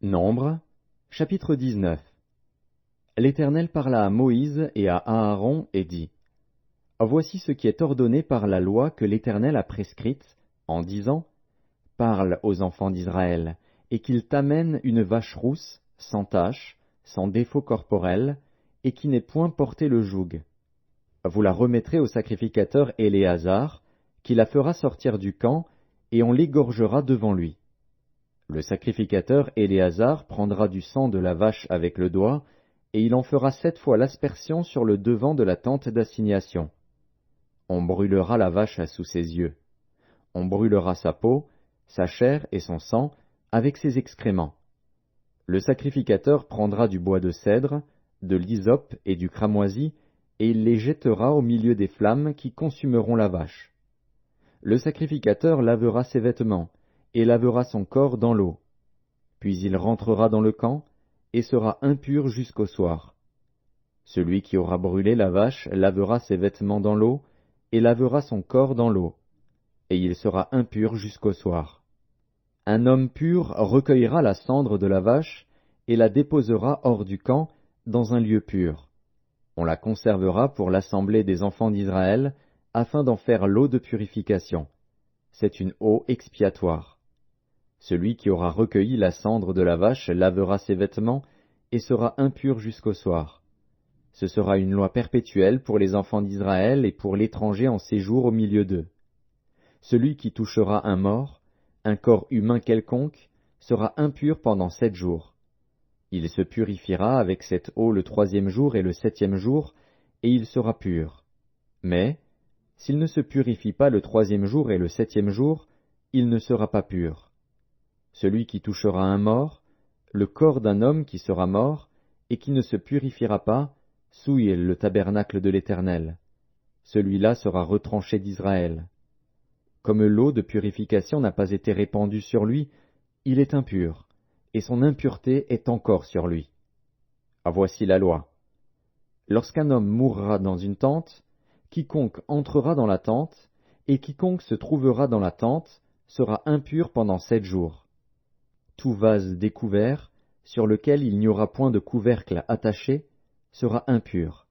Nombre, chapitre 19. L'Éternel parla à Moïse et à Aaron et dit, Voici ce qui est ordonné par la loi que l'Éternel a prescrite, en disant, Parle aux enfants d'Israël, et qu'ils t'amènent une vache rousse, sans tache, sans défaut corporel, et qui n'ait point porté le joug. Vous la remettrez au sacrificateur Éléazar, qui la fera sortir du camp, et on l'égorgera devant lui. Le sacrificateur Éléazar prendra du sang de la vache avec le doigt, et il en fera 7 fois l'aspersion sur le devant de la tente d'assignation. On brûlera la vache sous ses yeux. On brûlera sa peau, sa chair et son sang, avec ses excréments. Le sacrificateur prendra du bois de cèdre, de l'hysope et du cramoisi, et il les jettera au milieu des flammes qui consumeront la vache. Le sacrificateur lavera ses vêtements, et lavera son corps dans l'eau. Puis il rentrera dans le camp, et sera impur jusqu'au soir. Celui qui aura brûlé la vache lavera ses vêtements dans l'eau, et lavera son corps dans l'eau, et il sera impur jusqu'au soir. Un homme pur recueillera la cendre de la vache, et la déposera hors du camp, dans un lieu pur. On la conservera pour l'assemblée des enfants d'Israël, afin d'en faire l'eau de purification. C'est une eau expiatoire. Celui qui aura recueilli la cendre de la vache lavera ses vêtements et sera impur jusqu'au soir. Ce sera une loi perpétuelle pour les enfants d'Israël et pour l'étranger en séjour au milieu d'eux. Celui qui touchera un mort, un corps humain quelconque, sera impur pendant 7 jours. Il se purifiera avec cette eau le 3e jour et le 7e jour, et il sera pur. Mais, s'il ne se purifie pas le 3e jour et le 7e jour, il ne sera pas pur. Celui qui touchera un mort, le corps d'un homme qui sera mort, et qui ne se purifiera pas, souille le tabernacle de l'Éternel. Celui-là sera retranché d'Israël. Comme l'eau de purification n'a pas été répandue sur lui, il est impur, et son impureté est encore sur lui. Voici la loi. Lorsqu'un homme mourra dans une tente, quiconque entrera dans la tente, et quiconque se trouvera dans la tente, sera impur pendant 7 jours. Tout vase découvert, sur lequel il n'y aura point de couvercle attaché, sera impur.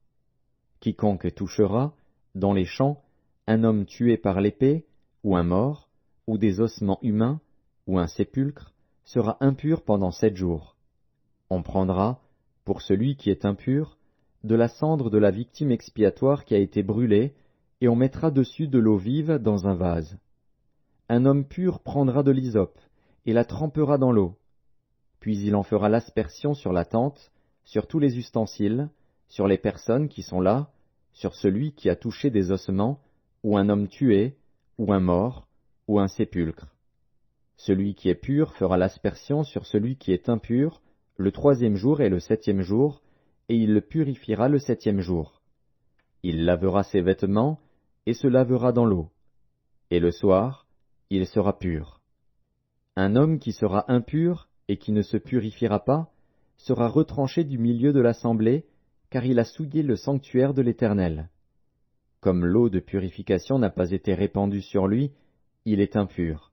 Quiconque touchera, dans les champs, un homme tué par l'épée, ou un mort, ou des ossements humains, ou un sépulcre, sera impur pendant 7 jours. On prendra, pour celui qui est impur, de la cendre de la victime expiatoire qui a été brûlée, et on mettra dessus de l'eau vive dans un vase. Un homme pur prendra de l'hysope, et la trempera dans l'eau. Puis il en fera l'aspersion sur la tente, sur tous les ustensiles, sur les personnes qui sont là, sur celui qui a touché des ossements, ou un homme tué, ou un mort, ou un sépulcre. Celui qui est pur fera l'aspersion sur celui qui est impur, le 3e jour et le 7e jour, et il le purifiera le 7e jour. Il lavera ses vêtements, et se lavera dans l'eau. Et le soir, il sera pur. Un homme qui sera impur et qui ne se purifiera pas sera retranché du milieu de l'assemblée, car il a souillé le sanctuaire de l'Éternel. Comme l'eau de purification n'a pas été répandue sur lui, il est impur.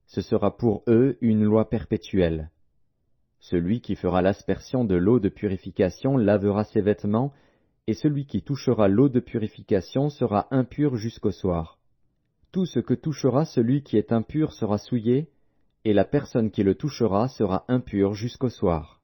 Ce sera pour eux une loi perpétuelle. Celui qui fera l'aspersion de l'eau de purification lavera ses vêtements, et celui qui touchera l'eau de purification sera impur jusqu'au soir. Tout ce que touchera celui qui est impur sera souillé, et la personne qui le touchera sera impure jusqu'au soir.